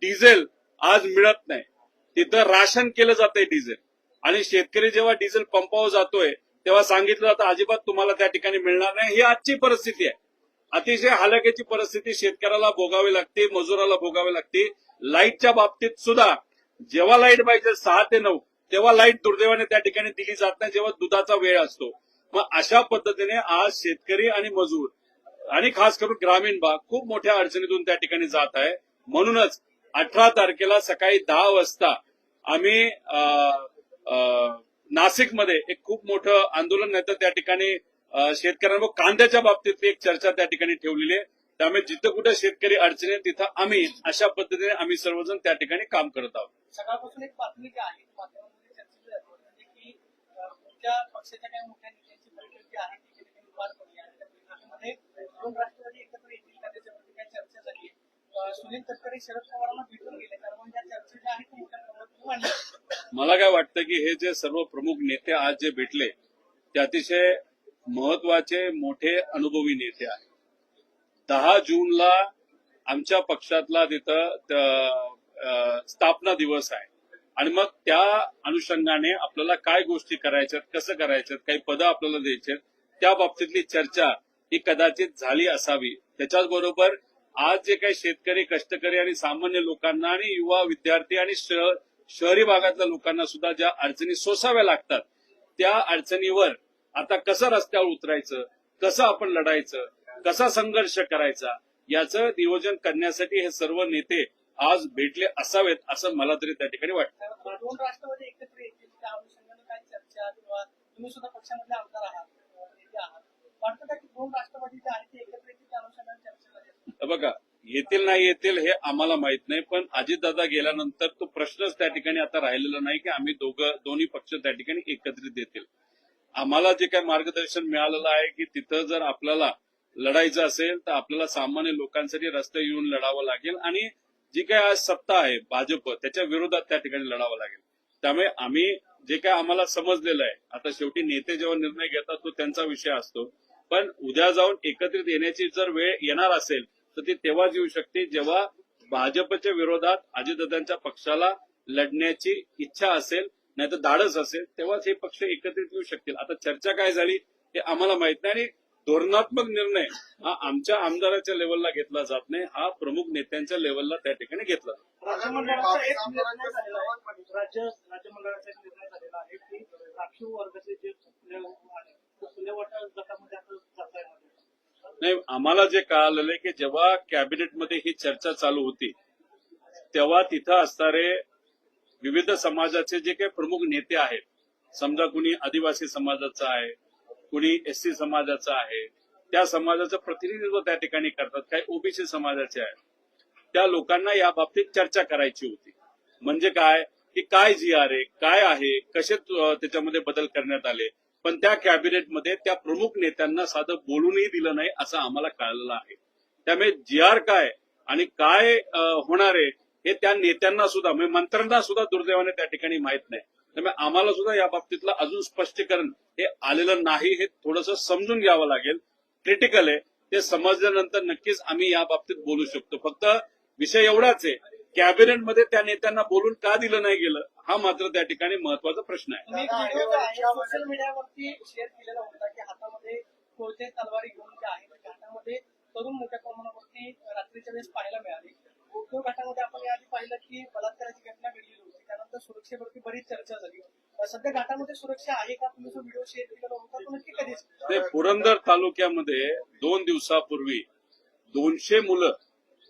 Diesel आज मिळत नाही, तिथं राशन केलं जातंय डिझेल, आणि शेतकरी जेव्हा डिझेल पंपावर जातोय तेव्हा सांगितलं जातं अजिबात तुम्हाला त्या ठिकाणी मिळणार नाही. ही आजची परिस्थिती आहे. अतिशय हालाकीची परिस्थिती शेतकऱ्याला भोगावी लागते, मजुराला भोगावी लागते. लाईटच्या बाबतीत सुद्धा जेव्हा लाईट पाहिजे 6 ते 9 तेव्हा लाईट दुर्दैवाने त्या ठिकाणी दिली जात नाही, जेव्हा दुधाचा वेळ असतो. मग अशा पद्धतीने आज शेतकरी आणि मजूर आणि खास करून ग्रामीण भाग खूप मोठ्या अडचणीतून त्या ठिकाणी जात आहे. म्हणूनच 18 तारखेला सकाळी 10 वाजता आम्ही नाशिकमध्ये एक खूप मोठं आंदोलन नाही तर त्या ठिकाणी शेतकऱ्यांवर कांद्याच्या बाबतीत एक चर्चा त्या ठिकाणी ठेवलेली आहे. त्यामुळे जिथं कुठे शेतकरी अडचणी आहे तिथं आम्ही अशा पद्धतीने आम्ही सर्वजण त्या ठिकाणी काम करत आहोत. सकाळपासून एक बातमी जी आहे माध्यमांमध्ये चर्चेत जाते म्हणजे की तुमच्या पक्षाच्या काही मोठ्या नेत्यांची बैठक जी आहे ती पार पडली आणि त्या बैठकीमध्ये दोन राष्ट्रवादी एकत्र येतील का त्याच्यावरती काही चर्चा झाली. सुनील तटकरे शरद पवारांना भेटून गेले कारण त्या चर्चा ज्या आहेत मोठ्या प्रमाणात मांडल्या. मला काय वाटतं की हे जे सर्व प्रमुख नेते आज जे भेटले ते अतिशय महत्वाचे मोठे अनुभवी नेते आहेत. 10 जूनला आमच्या पक्षातला तिथं स्थापना दिवस आहे आणि मग त्या अनुषंगाने आपल्याला काय गोष्टी करायच्यात, कसं करायच्यात, काही पदं आपल्याला द्यायचे त्या बाबतीतली चर्चा ही कदाचित झाली असावी. त्याच्याचबरोबर आज जे काही शेतकरी, कष्टकरी आणि सामान्य लोकांना आणि युवा विद्यार्थी आणि शहरी भागातल्या लोकांना सुद्धा ज्या अडचणी सोसाव्या लागतात त्या अडचणीवर आता कसं रस्त्यावर उतरायचं, कसं आपण लढायचं, कसा संघर्ष करायचा याचं नियोजन करण्यासाठी हे सर्व नेते आज भेटले असावेत असं मला तरी त्या ठिकाणी वाटतं. दोन राष्ट्रवादी एकत्र येतील त्या अनुषंगाने काय चर्चा किंवा तुम्ही सुद्धा पक्षामधले आमदार आहात, नेते आहात, वाटतं का की दोन राष्ट्रवादी जे आहेत ते एकत्र येतील त्या अनुषंगाने चर्चा झाली? बघा, येतील नाही येतील हे आम्हाला माहित नाही, पण अजितदादा गेल्यानंतर तो प्रश्नच त्या ठिकाणी आता राहिलेला नाही की आम्ही दोन्ही पक्ष त्या ठिकाणी एकत्रित येतील. आम्हाला जे काही मार्गदर्शन मिळालेलं आहे की तिथं जर आपल्याला लढायचं असेल तर आपल्याला सामान्य लोकांसाठी रस्ते येऊन लढावं लागेल आणि जी काही आज सत्ता आहे भाजप त्याच्या विरोधात त्या ठिकाणी लढावं लागेल. त्यामुळे आम्ही जे काय आम्हाला समजलेलं आहे, आता शेवटी नेते जेव्हा निर्णय घेतात तो त्यांचा विषय असतो, पण उद्या जाऊन एकत्रित येण्याची जर वेळ येणार असेल तर ती तेव्हाच येऊ शकते जेव्हा भाजपच्या विरोधात अजितदादांच्या पक्षाला लढण्याची इच्छा असेल, नाही तर धाडस असेल, तेव्हाच हे पक्ष एकत्रित येऊ शकतील. आता चर्चा काय झाली हे आम्हाला माहित नाही आणि धोरणात्मक निर्णय हा आमच्या आमदाराच्या लेवलला घेतला जात नाही, हा प्रमुख नेत्यांच्या लेवलला त्या ठिकाणी घेतला जातो. राज्यमंडळाचा एक निर्णय झालेला आहे, राज्यमंडळाचा एक निर्णय झालेला आहे की राखीव वर्गाचे जे खुल्या गटामध्ये आता जाता नाही, आम्हाला जे कळालेलं आहे की जेव्हा कॅबिनेटमध्ये ही चर्चा चालू होती तेव्हा तिथं असणारे विविध समाजाचे जे काही प्रमुख नेते आहेत, समजा कुणी आदिवासी समाजाचा आहे, कुणी एससी समाजाचा आहे, त्या समाजाचं प्रतिनिधित्व त्या ठिकाणी करतात, काही ओबीसी समाजाचे आहेत, त्या लोकांना या बाबतीत चर्चा करायची होती. म्हणजे काय की काय जीआर आहे, काय आहे, कसे त्याच्यामध्ये बदल करण्यात आले, पण त्या कॅबिनेटमध्ये त्या प्रमुख नेत्यांना साधं बोलूनही दिलं नाही असं आम्हाला कळलेलं आहे. त्यामुळे जीआर काय आणि काय होणार आहे हे त्या नेत्यांना सुद्धा म्हणजे मंत्र्यांना सुद्धा दुर्दैवाने त्या ठिकाणी माहित नाही. त्यामुळे आम्हाला सुद्धा या बाबतीतलं अजून स्पष्टीकरण हे आलेलं नाही, हे थोडंसं समजून घ्यावं लागेल. क्रिटिकल आहे, ते समजल्यानंतर नक्कीच आम्ही या बाबतीत बोलू शकतो. फक्त विषय एवढाच आहे, कॅबिनेटमध्ये त्या नेत्यांना बोलून का दिलं नाही गेलं हा मात्र त्या ठिकाणी महत्वाचा प्रश्न आहे. सोशल मीडियावरती शेअर केलेला होता की हातामध्ये कोणते तलवारी घेऊन जे आहे घाटामध्ये तरुण मोठ्या प्रमाणावरती रात्रीच्या वेळेस पाहायला मिळाली. उद्धव घाटामध्ये आपण याआधी पाहिलं की बलात्काराची घटना घडलेली होती, त्यानंतर सुरक्षेवरती बरीच चर्चा झाली. सध्या घाटामध्ये सुरक्षा आहे का? तुम्ही जो व्हिडिओ शेअर केलेला होता तो नक्की कधीच? पुरंदर तालुक्यामध्ये 2 दिवसापूर्वी 200 मुलं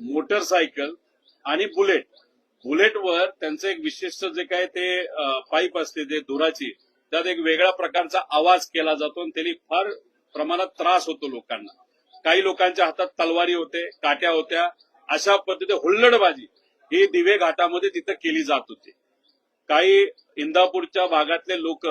मोटरसायकल आणि बुलेटवर त्यांचं एक विशिष्ट जे काय ते पाईप असते ते धुराची, त्यात एक वेगळ्या प्रकारचा आवाज केला जातो आणि त्याला फार प्रमाणात त्रास होतो लोकांना. काही लोकांच्या हातात तलवारी होते, काट्या होत्या. अशा पद्धतीने हुल्लडबाजी ही दिवे घाटामध्ये तिथं केली जात होती. काही इंदापूरच्या भागातले लोक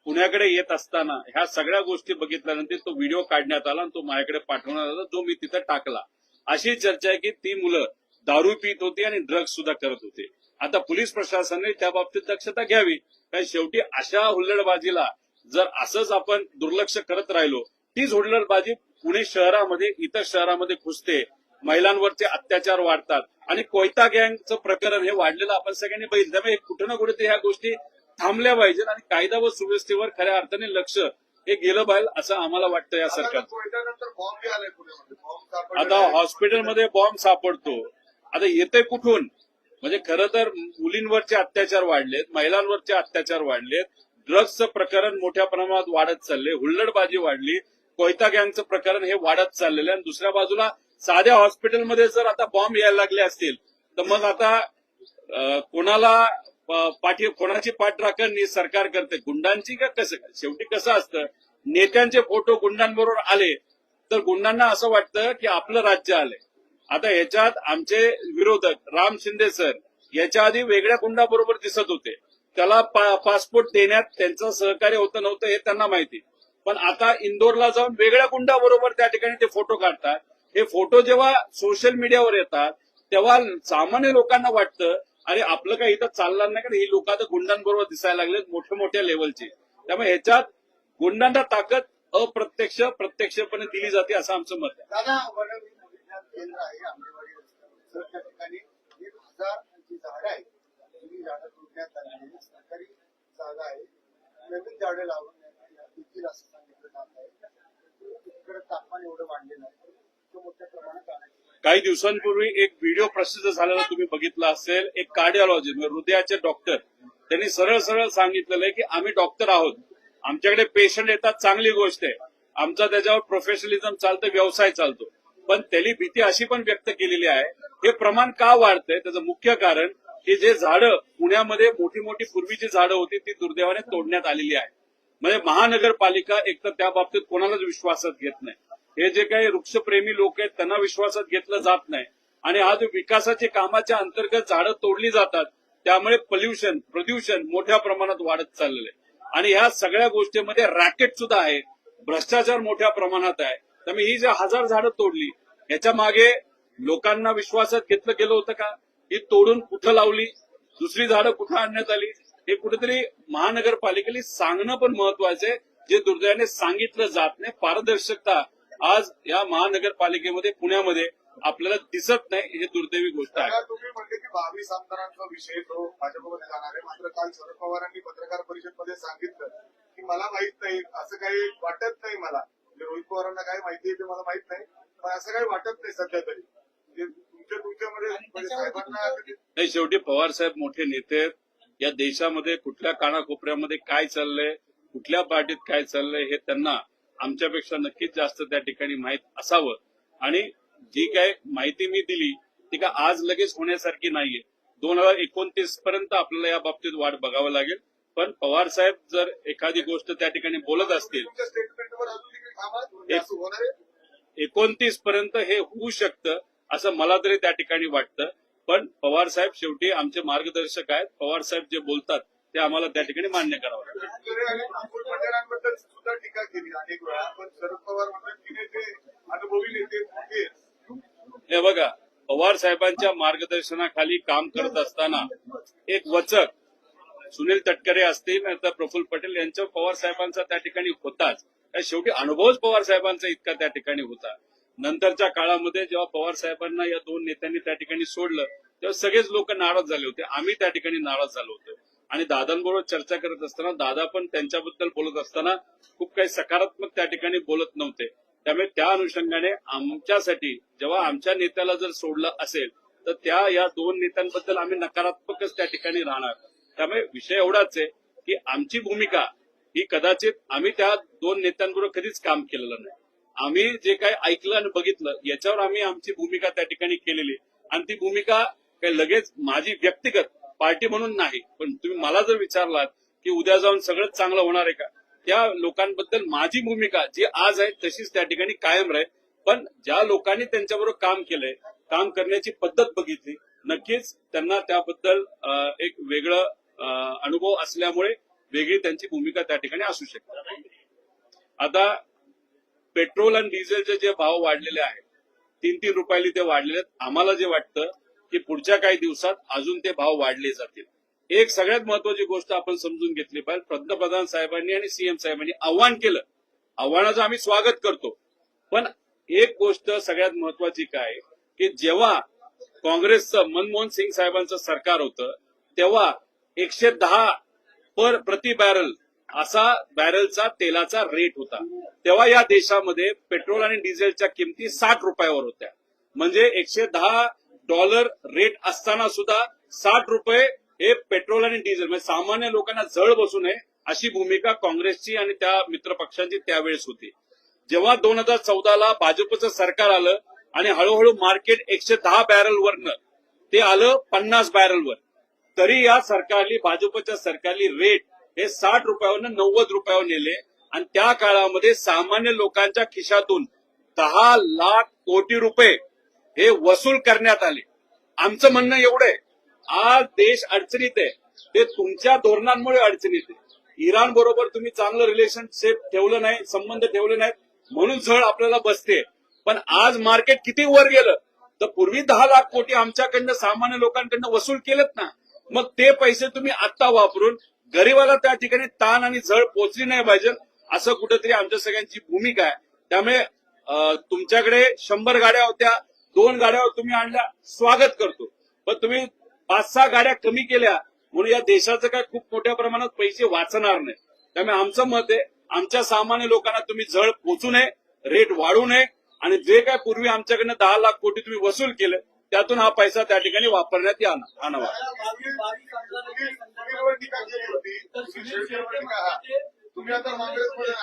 पुण्याकडे येत असताना ह्या सगळ्या गोष्टी बघितल्यानंतर तो व्हिडिओ काढण्यात आला आणि तो माझ्याकडे पाठवण्यात आला, जो मी तिथं टाकला. अशी चर्चा आहे की ती मुलं दारू पित होती आणि ड्रग्ज सुद्धा करत होते. आता पोलीस प्रशासनाने त्या बाबतीत दक्षता घ्यावी, कारण शेवटी अशा हुल्लडबाजीला जर असंच आपण दुर्लक्ष करत राहिलो, तीच हुल्लडबाजी पुणे शहरामध्ये इतर शहरामध्ये घुसते, महिलांवरचे अत्याचार वाढतात. आणि कोयता गँगचं प्रकरण हे वाढलेलं आपण सगळ्यांनी बघितलं. त्यामुळे कुठं ना कुठे ह्या गोष्टी थांबल्या पाहिजेत आणि कायदा व सुव्यवस्थेवर खऱ्या अर्थाने लक्ष हे गेलं पाहिजे असं आम्हाला वाटतं या सरकार. आता हॉस्पिटलमध्ये बॉम्ब सापडतो, आता येते कुठून? म्हणजे खरं तर मुलींवरचे अत्याचार वाढलेत, महिलांवरचे अत्याचार वाढलेत, ड्रग्जचं प्रकरण मोठ्या प्रमाणात वाढत चालले, हुल्लडबाजी वाढली, कोयता गँगचं प्रकरण हे वाढत चाललेलं आहे. आणि दुसऱ्या बाजूला साध्या हॉस्पिटलमध्ये जर आता बॉम्ब यायला लागले असतील तर मग आता कोणाची पाठराखण सरकार करते, गुंडांची का कसं? शेवटी कसं असतं, नेत्यांचे फोटो गुंडांबरोबर आले तर गुंडांना असं वाटतं की आपलं राज्य आलंय. आता याच्यात आमचे विरोधक राम शिंदे सर याच्या आधी वेगळ्या गुंडाबरोबर दिसत होते, त्याला पासपोर्ट देण्यात त्यांचं सहकार्य होतं नव्हतं हे त्यांना माहिती, पण आता इंदोरला जाऊन वेगळ्या गुंडाबरोबर त्या ठिकाणी ते फोटो काढतात. हे फोटो जेव्हा सोशल मीडियावर येतात तेव्हा सामान्य लोकांना वाटतं अरे आपलं काही इथं चालणार नाही, कारण ही लोक आता गुंडांबरोबर दिसायला लागलेत मोठ्या मोठ्या लेवलची. त्यामुळे ह्याच्यात गुंडांना ताकद प्रत्यक्षपणे दिली जाते असं आमचं मत आहे. दादा, वन विज्ञान केंद्र आहे आंबेवाडी रस्त्यावर, त्या ठिकाणी 1000 जी झाडं आहेत जुनी झाडं तोडण्यात आलेली सरकारी जागा आहे, नवीन झाडं लावण्यात येतील असं सांगितलं जात आहे. तिकडे तापमान एवढं वाढलेलं आहे, तो मोठ्या प्रमाणात आणायचं. काही दिवसांपूर्वी एक व्हिडिओ प्रसिद्ध झालेला तुम्ही बघितला असेल, एक कार्डिओलॉजिस्ट म्हणजे हृदयाचे डॉक्टर त्यांनी सरळ सरळ सांगितलेलं आहे की आम्ही डॉक्टर आहोत, आमच्याकडे पेशंट येतात, चांगली गोष्ट आहे, आमचा त्याच्यावर प्रोफेशनलिझम चालतं, व्यवसाय चालतो. पण त्यांनी भीती अशी पण व्यक्त केलेली आहे, हे प्रमाण का वाढतंय त्याचं मुख्य कारण की जे झाडं पुण्यामध्ये मोठी मोठी पूर्वीची झाडं होती ती दुर्दैवाने तोडण्यात आलेली आहे. म्हणजे महानगरपालिका एक तर त्या बाबतीत कोणालाच विश्वासात घेत नाही, हे जे काही वृक्षप्रेमी लोक आहेत त्यांना विश्वासात घेतलं जात नाही, आणि आज विकासाच्या कामाच्या अंतर्गत झाडं तोडली जातात, त्यामुळे प्रदूषण मोठ्या प्रमाणात वाढत चाललेलं आहे. आणि ह्या सगळ्या गोष्टीमध्ये रॅकेट सुद्धा आहे, भ्रष्टाचार मोठ्या प्रमाणात आहे. त्यामुळे ही जी 1000 झाडं तोडली याच्या मागे लोकांना विश्वासात घेतलं गेलं होतं का? ही तोडून कुठं लावली, दुसरी झाडं कुठं आणण्यात आली, हे कुठेतरी महानगरपालिकेला सांगणं पण महत्वाचं आहे, जे दुर्दैवाने सांगितलं जात नाही. पारदर्शकता आज या महानगरपालिकेमध्ये पुण्यामध्ये आपल्याला दिसत नाही, ही दुर्दैवी गोष्ट आहे. तुम्ही म्हणले की 22 आमदारांचा विषय तो भाजपमध्ये जाणार आहे, मात्र काल शरद पवारांनी पत्रकार परिषदेमध्ये सांगितलं की मला माहित नाही, असं काही वाटत नाही मला, रोहित पवारांना काय माहिती आहे ते मला माहित नाही, पण असं काही वाटत नाही सध्या तरी. तुमच्यामध्ये साहेबांना नाही, शेवटी पवार साहेब मोठे नेते आहेत. या देशामध्ये कुठल्या कानाकोपऱ्यामध्ये काय चाललंय, कुठल्या पार्टीत काय चाललंय हे त्यांना आमच्यापेक्षा नक्कीच जास्त त्या ठिकाणी माहित असावं. आणि जी काय माहिती मी दिली ती काय आज लगेच होण्यासारखी नाहीये, 2029 पर्यंत आपल्याला या बाबतीत वाट बघावं लागेल. पण पवार साहेब जर एखादी गोष्ट त्या ठिकाणी बोलत असतील, स्टेटमेंटवर अजून देखील कामात असं होणार आहे. 29 पर्यंत हे होऊ शकतं असं मला तरी त्या ठिकाणी वाटतं. पण पवार साहेब शेवटी आमचे मार्गदर्शक आहेत, पवार साहेब जे बोलतात ते आम्हाला त्या ठिकाणी मान्य करावं लागेल. आणि अब्दुल पटेलांबद्दल सुद्धा टीका केली अनेक वेळा, पण शरद पवार म्हणतात की ते अनुभवी नेते मोठे. हे बघा, पवार साहेबांच्या मार्गदर्शनाखाली काम करत असताना एक वचक सुनील तटकरे असतील तर प्रफुल्ल पटेल यांच्या पवार साहेबांचा त्या ठिकाणी होताच. शेवटी अनुभवच पवार साहेबांचा इतका त्या ठिकाणी होता. नंतरच्या काळामध्ये जेव्हा पवार साहेबांना या दोन नेत्यांनी त्या ठिकाणी सोडलं तेव्हा सगळेच लोक नाराज झाले होते, आम्ही त्या ठिकाणी नाराज झालो होतो. आणि दादांबरोबर चर्चा करत असताना दादा पण त्यांच्याबद्दल बोलत असताना खूप काही सकारात्मक त्या ठिकाणी बोलत नव्हते. त्यामुळे त्या अनुषंगाने आमच्यासाठी जेव्हा आमच्या नेत्याला जर सोडलं असेल तर या दोन नेत्यांबद्दल आम्ही नकारात्मकच त्या ठिकाणी राहणार. त्यामुळे विषय एवढाच आहे की आमची भूमिका ही कदाचित आम्ही त्या दोन नेत्यांबरोबर कधीच काम केलेलं नाही. आम्ही जे काही ऐकलं आणि बघितलं याच्यावर आम्ही आमची भूमिका त्या ठिकाणी केलेली, आणि ती भूमिका काही लगेच माझी व्यक्तिगत पार्टी म्हणून नाही. पण तुम्ही मला जर विचारलात की उद्या जाऊन सगळंच चांगलं होणार आहे का, त्या लोकांबद्दल माझी भूमिका जी आज आहे तशीच त्या ठिकाणी कायम राहील. पण ज्या लोकांनी त्यांच्याबरोबर काम केलंय, काम करण्याची पद्धत बघितली, नक्कीच त्यांना त्याबद्दल एक वेगळं अनुभव असल्यामुळे वेगळी त्यांची भूमिका त्या ठिकाणी असू शकते. आता पेट्रोल आणि डिझेलचे जे भाव वाढलेले आहेत, 3-3 रुपयाला ते वाढलेले आहेत. आम्हाला जे वाटतं की पुढच्या काही दिवसात अजून ते भाव वाढले जातील. एक सगळ्यात महत्वाची गोष्ट आपण समजून घेतली पाहिजे, पंतप्रधान साहेबांनी आणि सीएम साहेबांनी आव्हान केलं, आव्हानाचं आम्ही स्वागत करतो. पण एक गोष्ट सगळ्यात महत्वाची काय की जेव्हा काँग्रेसचं मनमोहन सिंग साहेबांचं सरकार होतं तेव्हा 110 प्रति बॅरल असा बॅरलचा तेलाचा रेट होता. तेव्हा या देशामध्ये पेट्रोल आणि डिझेलच्या किमती 60 रुपयावर होत्या. म्हणजे $110 रेट असताना सुद्धा 60 रुपये हे पेट्रोल आणि डिझेल, म्हणजे सामान्य लोकांना जळ बसू नये अशी भूमिका काँग्रेसची आणि त्या मित्रपक्षांची त्यावेळेस होती. जेव्हा 2014ला भाजपचं सरकार आलं आणि हळूहळू मार्केट 110 बॅरलवरनं ते आलं 50 बॅरलवर, तरी या सरकारली भाजपच्या सरकारली रेट हे 60 रुपयावरनं 90 रुपयावर नेले आणि त्या काळामध्ये सामान्य लोकांच्या खिशातून 10 लाख कोटी रुपये हे वसूल करण्यात आले. आमचं म्हणणं एवढं आहे, आज देश अडचणीत आहे ते तुमच्या धोरणांमुळे अडचणीत आहे. इराण बरोबर तुम्ही चांगलं रिलेशनशिप ठेवलं नाही, संबंध ठेवले नाहीत म्हणून झळ आपल्याला बसते. पण आज मार्केट किती वर गेलं तर पूर्वी 10 लाख कोटी आमच्याकडनं सामान्य लोकांकडनं वसूल केलेत ना, मग ते पैसे तुम्ही आता वापरून गरीबाला त्या ठिकाणी ताण आणि झळ पोचली नाही पाहिजे असं कुठेतरी आमच्या सगळ्यांची भूमिका आहे. त्यामुळे तुमच्याकडे 100 गाड्या होत्या, 2 गाड्यावर तुम्ही आणल्या, स्वागत करतो. पण तुम्ही 5-6 गाड्या कमी केल्या म्हणून या देशाचं काय खूप मोठ्या प्रमाणात पैसे वाचणार नाही. त्यामुळे आमचं मत आहे, आमच्या सामान्य लोकांना तुम्ही झळ पोचू नये, रेट वाढू नये आणि जे काय पूर्वी आमच्याकडनं 10 लाख कोटी तुम्ही वसूल केलं त्यातून हा पैसा त्या ठिकाणी वापरण्यात आणावा. तुम्ही आता काँग्रेसमध्ये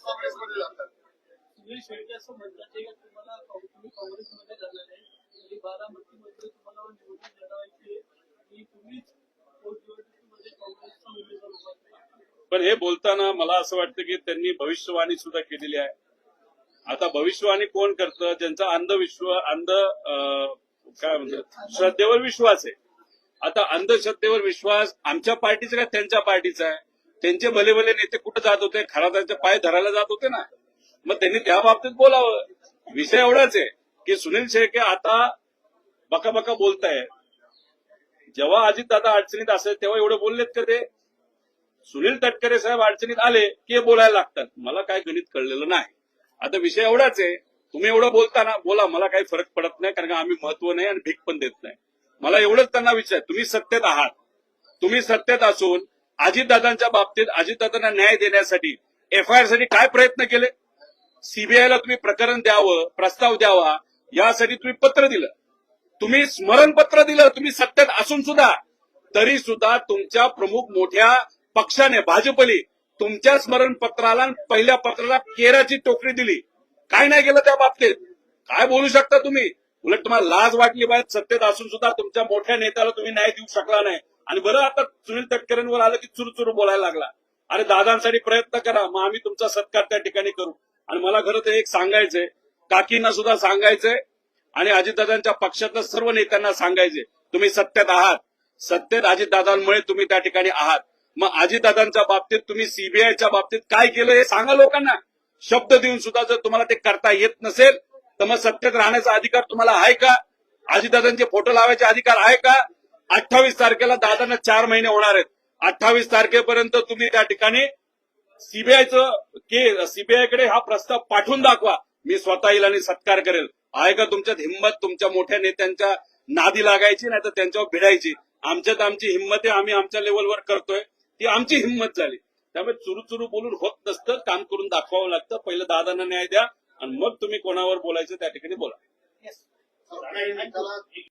काँग्रेसमध्ये जातात. सुनील शेळके असं म्हणतात की तुम्हाला तुम्ही काँग्रेसमध्ये जाणार आहे आणि बारामतीमध्ये तुम्हाला निवडणूक लढवायची आणि तुम्हीच पोटनिवडणुकीमध्ये काँग्रेसचा उमेदवार उभा केला. पण हे बोलताना मला असं वाटतं की त्यांनी भविष्यवाणी सुद्धा केलेली आहे. आता भविष्यवाणी कोण करतं, ज्यांचा काय म्हणतात श्रद्धेवर विश्वास आहे. आता अंधश्रद्धेवर विश्वास आमच्या पार्टीचा का त्यांच्या पार्टीचा आहे? त्यांचे भले भले नेते कुठे जात होते, खरातांचे पाय धरायला जात होते ना, मग त्यांनी त्या बाबतीत बोलावं. विषय एवढाच आहे की सुनील शेळके आता बका बोलताय. जेव्हा अजितदादा अडचणीत असेल तेव्हा एवढे बोललेत का ते? सुनील तटकरे साहेब अडचणीत आले की बोलायला लागतात. मला काय गणित कळलेलं नाही. आता विषय एवढाच आहे, तुम्ही एवढं बोलताना बोला, मला काही फरक पडत नाही कारण का आम्ही महत्व नाही आणि भीक पण देत नाही. मला एवढंच त्यांना विचार, तुम्ही सत्तेत आहात, तुम्ही सत्तेत असून अजितदादांच्या बाबतीत अजितदादांना न्याय देण्यासाठी एफआयआर साठी काय प्रयत्न केले? सीबीआयला तुम्ही प्रकरण द्यावं, प्रस्ताव द्यावा यासाठी तुम्ही पत्र दिलं, तुम्ही स्मरणपत्र दिलं. तुम्ही सत्तेत असून सुद्धा तरी सुद्धा तुमच्या प्रमुख मोठ्या पक्षाने भाजपली तुमच्या स्मरणपत्राला पहिल्या पत्राला केराची टोकरी दिली. काय नाही केलं त्या बाबतीत? काय बोलू शकता तुम्ही? उलट तुम्हाला लाज वाटली पाहिजे, सत्तेत असून सुद्धा तुमच्या मोठ्या नेत्याला तुम्ही न्याय देऊ शकला नाही. आणि बरं आता सुनील तटकरेंवर आलं की चुरू बोलायला लागला. अरे दादांसाठी प्रयत्न करा, मग आम्ही तुमचा सत्कार त्या ठिकाणी करू. आणि मला खरं तर एक सांगायचंय, काकींना सुद्धा सांगायचंय आणि अजितदादांच्या पक्षातल्या सर्व नेत्यांना सांगायचे, तुम्ही सत्तेत आहात, सत्तेत अजितदादांमुळे तुम्ही त्या ठिकाणी आहात. मग अजितदादांच्या बाबतीत तुम्ही सीबीआयच्या बाबतीत काय केलं हे सांगा लोकांना. शब्द देऊन सुद्धा जर तुम्हाला ते करता येत नसेल तर मग सत्तेत राहण्याचा अधिकार तुम्हाला आहे का? अजितदादांचे फोटो लावायचे अधिकार आहे का? 28 तारखेला दादांना 4 महिने होणार आहेत. 28 तारखेपर्यंत तुम्ही त्या ठिकाणी सीबीआयकडे हा प्रस्ताव पाठवून दाखवा. मी स्वतः येईल आणि सत्कार करेल. आहे का तुमच्यात हिंमत तुमच्या मोठ्या नेत्यांच्या नादी लागायची, नाही तर त्यांच्यावर भिडायची? आमच्यात आमची हिंमत आहे, आम्ही आमच्या लेवलवर करतोय, ती आमची हिंमत झाली. त्यामुळे चुरू बोलून होत नसतं, काम करून दाखवावं लागतं. पहिलं दादांना न्याय द्या आणि मग तुम्ही कोणावर बोलायचं त्या ठिकाणी बोला. Yes. त्याला